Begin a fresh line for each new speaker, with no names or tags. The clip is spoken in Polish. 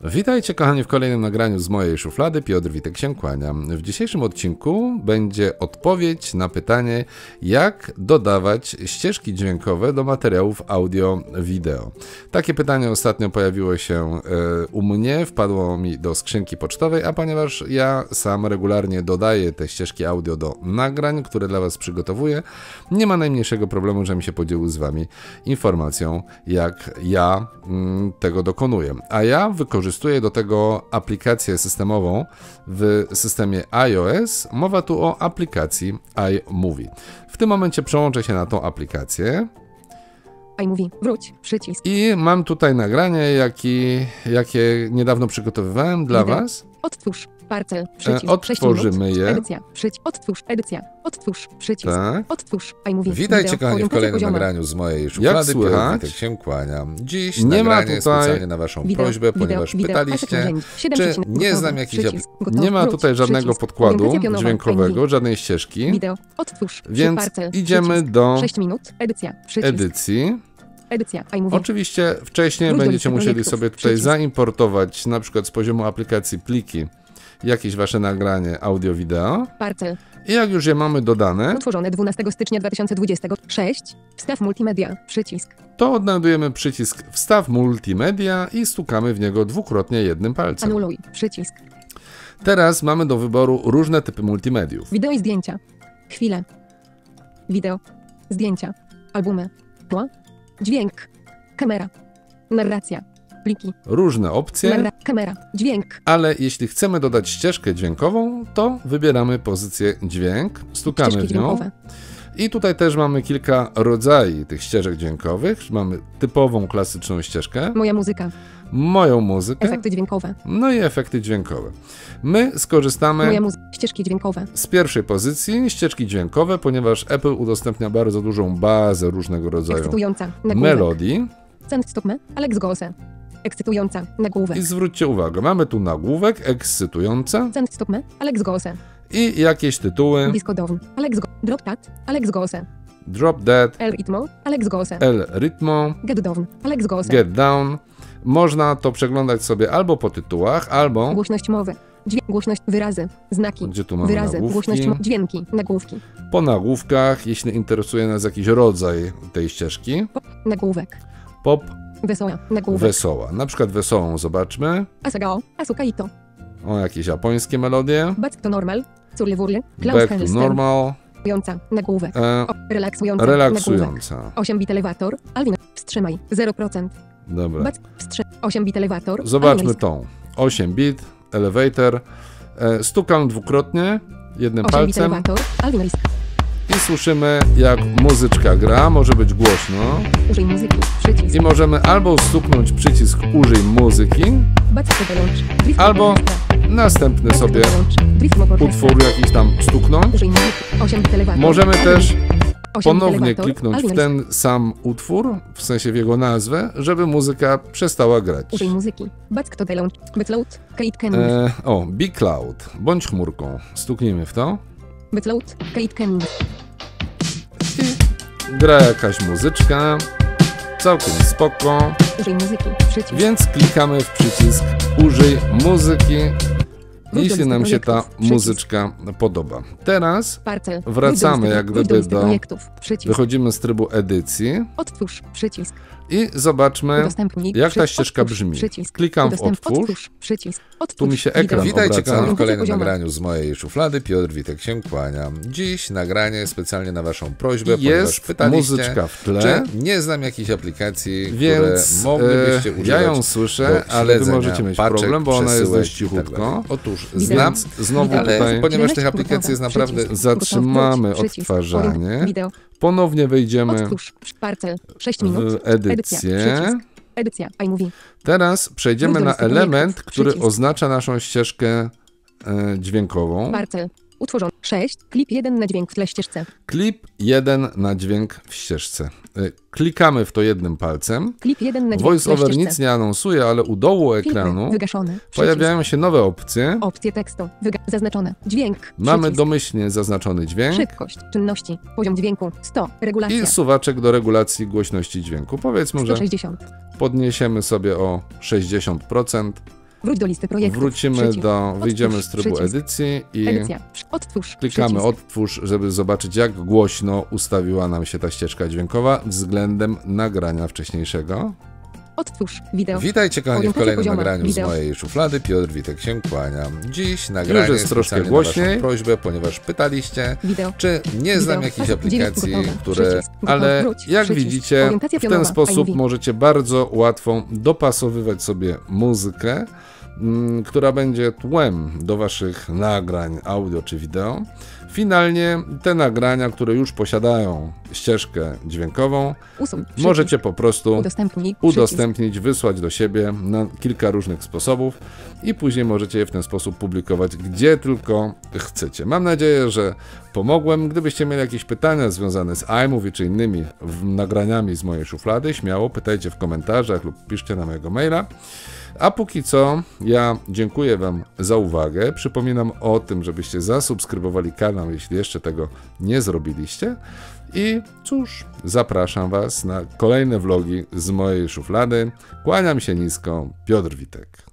Witajcie kochani w kolejnym nagraniu z mojej szuflady. Piotr Witek się kłania. W dzisiejszym odcinku będzie odpowiedź na pytanie, jak dodawać ścieżki dźwiękowe do materiałów audio-wideo. Takie pytanie ostatnio pojawiło się u mnie, wpadło mi do skrzynki pocztowej, a ponieważ ja sam regularnie dodaję te ścieżki audio do nagrań, które dla Was przygotowuję, nie ma najmniejszego problemu, żebym się podzielił z Wami informacją, jak ja tego dokonuję. A ja wykorzystuję do tego aplikację systemową w systemie iOS. Mowa tu o aplikacji iMovie. W tym momencie przełączę się na tą aplikację.
iMovie, wróć, przycisk.
I mam tutaj nagranie, jakie niedawno przygotowywałem dla Was.
Odtwórz, parcel, przycisk.
Odtworzymy je.
Edycja, odtwórz, edycja, odtwórz, przycisk.
Tak.
Odtwórz, iMovie.
Witajcie kochani w kolejnym nagraniu z mojej szuflady. Piotr Witek się kłania. Dziś nagranie specjalnie na Waszą prośbę, ponieważ pytaliście, czy nie znam jakiejś nie ma tutaj żadnego podkładu dźwiękowego, żadnej ścieżki.
Wideo, odtwórz,
więc
parcel,
idziemy do
6 minut, edycja, przycisk.
edycji.
Edycja, iMovie.
Oczywiście wcześniej będziecie musieli sobie tutaj zaimportować na przykład z poziomu aplikacji pliki jakieś Wasze nagranie audio-wideo.
Parcel.
I jak już je mamy dodane,
Utworzone 12 stycznia 2026. Wstaw multimedia, przycisk.
to odnajdujemy przycisk Wstaw multimedia i stukamy w niego dwukrotnie jednym palcem.
Anuluj, przycisk.
Teraz mamy do wyboru różne typy multimediów.
Wideo i zdjęcia. Chwile. Wideo. Zdjęcia. Albumy. Tło. Dźwięk. Kamera. Narracja. Pliki.
Różne opcje,
Kamera. Dźwięk.
ale jeśli chcemy dodać ścieżkę dźwiękową, to wybieramy pozycję dźwięk, stukamy
Ścieżki
w nią.
dźwiękowe.
I tutaj też mamy kilka rodzajów tych ścieżek dźwiękowych. Mamy typową, klasyczną ścieżkę,
Moja muzyka.
moją muzykę,
Efekty dźwiękowe.
no i efekty dźwiękowe. My skorzystamy
Moja muzyka. Ścieżki dźwiękowe.
z pierwszej pozycji, ścieżki dźwiękowe, ponieważ Apple udostępnia bardzo dużą bazę różnego rodzaju
Ekscytująca. Nagłówek.
melodii.
Cent stopmy. Alex Gose. Ekscytująca. Nagłówek.
I zwróćcie uwagę, mamy tu nagłówek, ekscytująca
Cent stopmy. Alex Gose.
i jakieś tytuły.
Blisko down. Alex Go. Drop tat. Alex Gose.
Drop Dead,
El ritmo. Alex Gose.
El Ritmo,
Get down. Alex Gose.
Get Down. Można to przeglądać sobie albo po tytułach, albo
Głośność mowy. Głośność. Wyrazy. Znaki.
gdzie tu mamy
Wyrazy.
nagłówki,
Głośność. Dźwięki. Nagłówki.
po nagłówkach, jeśli interesuje nas jakiś rodzaj tej ścieżki.
Nagłówek.
Pop,
Wesoła. Nagłówek.
wesoła. Na przykład wesołą zobaczmy.
Asagao. Asukaito.
O, jakieś japońskie melodie.
Back to normal. Curlywurly.
Back to normal.
Nagłówek. Relaksująca. Nagłówek.
Relaksująca.
8-bit elewator. Alwin. Wstrzymaj. 0%.
Dobra.
8-bit elewator.
Zobaczmy
Alwin.
tą. 8 bit, elevator. Stukam dwukrotnie jednym
8-bit
palcem
elewator. Alwin Risk.
i słyszymy, jak muzyczka gra. Może być głośno.
Użyj muzyki. Przycisk.
I możemy albo stuknąć przycisk użyj muzyki,
Back to wyłącz. Drift
albo
motor.
następny
Back to
sobie
wyłącz. Drift motor.
utwór jakiś tam stuknąć.
Użyj muzyki. 8-bit elewator.
Możemy też
8-bit
ponownie
elewator.
kliknąć
Alwin
w
Risk.
ten sam utwór, w sensie w jego nazwę, żeby muzyka przestała grać.
Użyj muzyki. Back to wyłącz. Bitload. Kate Ken.
Be Cloud, bądź chmurką. Stuknijmy w to.
Bitload. Kate Ken.
Gra jakaś muzyczka, całkiem spoko,
Użyj muzyki. Przycisk.
więc klikamy w przycisk użyj muzyki,
Wróć do
jeśli
listy
nam się ta
projektów. Przycisk.
muzyczka podoba. Teraz
Parcel.
wracamy jak
Wróć
gdyby
listy
do,
projektów. Przycisk.
wychodzimy z trybu edycji
Odtwórz. Przycisk.
i zobaczmy,
Udostępnij.
jak ta ścieżka
Odtwórz.
brzmi.
Przycisk.
Klikam w otwórz.
Przycisk. Otwórz.
Tu mi się ekran
Wideo.
Witajcie kochani w kolejnym
Poziomu.
nagraniu z mojej szuflady. Piotr Witek się kłania. Dziś nagranie specjalnie na Waszą prośbę, Jest ponieważ pytaliście, muzyczka w tle,
Tak.
czy nie znam jakiejś aplikacji, więc które moglibyście używać
e,
ja ją słyszę, do ale wy śledzenia możecie mieć paczek, problem, bo ona jest
tak
dość przesyłek i tak cichutko. dalej. Otóż
Wideo.
znam, znowu
Wideo.
tutaj, ponieważ tych
11
aplikacji jest naprawdę,
przycisk.
zatrzymamy
Przycisk.
odtwarzanie,
Wideo.
ponownie wejdziemy
Odtwórz. Parcel. 6 minut.
w edycję.
Przycisk. Edycja. iMovie.
Teraz przejdziemy
Wróć do
na
listy
element,
projektów.
który
Przycisk.
oznacza naszą ścieżkę dźwiękową.
Parcel. Utworzony. 6. Klip 1 na dźwięk w tle ścieżce.
Klip 1 na dźwięk w ścieżce. Klikamy w to jednym palcem.
Klip 1 na dźwięk w tle
VoiceOver nic
ścieżce.
nie anonsuje, ale u dołu
Filtry.
ekranu
Wygaszone. Przycisk.
pojawiają się nowe opcje.
Opcje tekstu. Zaznaczone. Dźwięk.
Mamy
Przycisk.
domyślnie zaznaczony dźwięk
Szybkość. Czynności. Poziom dźwięku. 100. Regulacja.
i suwaczek do regulacji głośności dźwięku. Powiedzmy, że
160.
podniesiemy sobie o 60%.
Wróć do listy projektów.
Wrócimy
Przycisk.
wyjdziemy z trybu
Przycisk.
edycji i
Edycja. Odtwórz.
klikamy
Przycisk.
odtwórz, żeby zobaczyć, jak głośno ustawiła nam się ta ścieżka dźwiękowa względem nagrania wcześniejszego.
Odtwórz. Wideo.
Witajcie kochani w
Orientacja
kolejnym
pozioma.
nagraniu
Wideo.
z mojej szuflady. Piotr Witek się kłania. Dziś nagranie Już jest troszkę specjalnie głośniej. na waszą prośbę, ponieważ pytaliście,
Wideo.
czy nie znam
Wideo.
jakichś
Odtwórz.
aplikacji,
Gotowe.
które...
Przycisk. Gotowe.
Ale
Wróć.
jak
Przycisk.
widzicie,
Orientacja
w ten
pionowa.
sposób
iMovie.
możecie bardzo łatwo dopasowywać sobie muzykę, która będzie tłem do waszych nagrań audio czy wideo. Finalnie te nagrania, które już posiadają ścieżkę dźwiękową,
Usuń. Przycisk.
możecie po prostu
Udostępnij.
udostępnić, wysłać do siebie na kilka różnych sposobów i później możecie je w ten sposób publikować, gdzie tylko chcecie. Mam nadzieję, że pomogłem. Gdybyście mieli jakieś pytania związane z iMovie czy innymi nagraniami z mojej szuflady, śmiało pytajcie w komentarzach lub piszcie na mojego maila. A póki co, ja dziękuję wam za uwagę. Przypominam o tym, żebyście zasubskrybowali kanał, jeśli jeszcze tego nie zrobiliście. I cóż, zapraszam was na kolejne vlogi z mojej szuflady. Kłaniam się nisko, Piotr Witek.